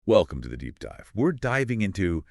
Welcome to the deep dive. We're diving into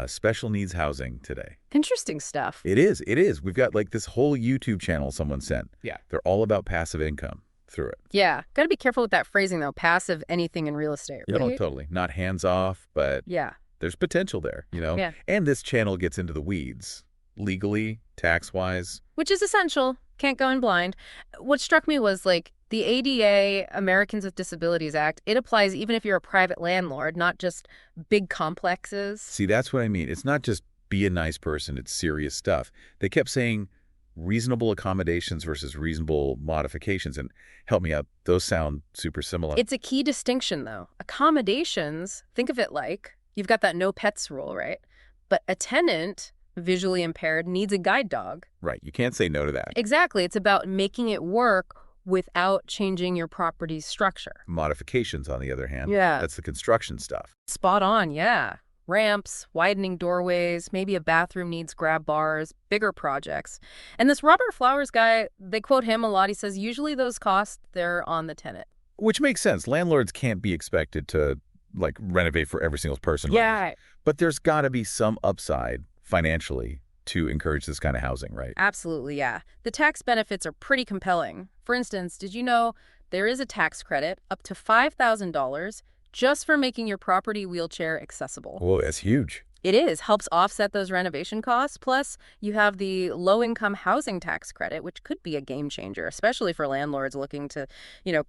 special needs housing today. Interesting stuff. It is. It is. We've got like this whole YouTube channel someone sent. Yeah. They're all about passive income through it. Yeah. Got to be careful with that phrasing, though. Passive anything in real estate, Yeah, right? totally. Not hands off, but Yeah. there's potential there, you know? Yeah. And this channel gets into the weeds, legally, tax-wise. Which is essential. Can't go in blind. What struck me was like the ADA, Americans with Disabilities Act, it applies even if you're a private landlord, not just big complexes. See, that's what I mean. It's not just be a nice person. It's serious stuff. They kept saying reasonable accommodations versus reasonable modifications. And help me out, those sound super similar. It's a key distinction, though. Accommodations, think of it like you've got that no pets rule, right? But a tenant, visually impaired, needs a guide dog. Right. You can't say no to that. Exactly. It's about making it work without changing your property's structure. Modifications, on the other hand. Yeah. That's the construction stuff. Spot on, yeah. Ramps, widening doorways, maybe a bathroom needs grab bars, bigger projects. And this Robert Flowers guy, they quote him a lot. He says, usually those costs, they're on the tenant. Which makes sense. Landlords can't be expected to, like, renovate for every single person. Yeah. Right? But there's got to be some upside financially to encourage this kind of housing, right? Absolutely, yeah. The tax benefits are pretty compelling. For instance, did you know there is a tax credit up to $5,000 just for making your property wheelchair accessible? Whoa, that's huge. It is. Helps offset those renovation costs. Plus, you have the low-income housing tax credit, which could be a game changer, especially for landlords looking to,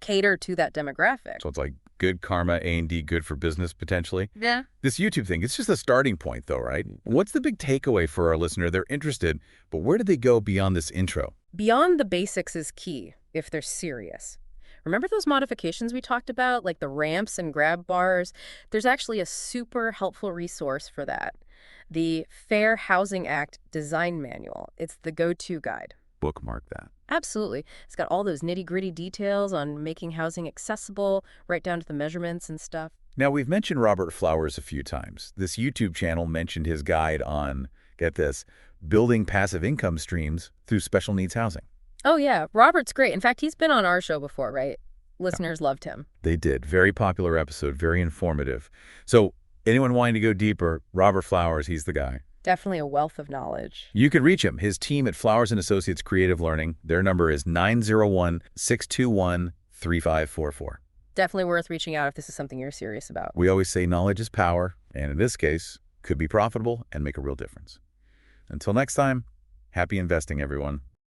cater to that demographic. So it's like good karma, A&D, good for business, potentially. Yeah. This YouTube thing, it's just a starting point, though, right? What's the big takeaway for our listener? They're interested, but where do they go beyond this intro? Beyond the basics is key if they're serious. Remember those modifications we talked about, like the ramps and grab bars? There's actually a super helpful resource for that. The Fair Housing Act Design Manual. It's the go-to guide. Bookmark that. Absolutely. It's got all those nitty-gritty details on making housing accessible, right down to the measurements and stuff. Now, we've mentioned Robert Flowers a few times. This YouTube channel mentioned his guide on, get this, building passive income streams through special needs housing. Oh, yeah. Robert's great. In fact, he's been on our show before, right? Listeners loved him. They did. Very popular episode, very informative. So anyone wanting to go deeper, Robert Flowers, he's the guy. Definitely a wealth of knowledge. You can reach him. His team at Flowers & Associates Creative Learning, their number is 901-621-3544. Definitely worth reaching out if this is something you're serious about. We always say knowledge is power, and in this case, could be profitable and make a real difference. Until next time, happy investing, everyone.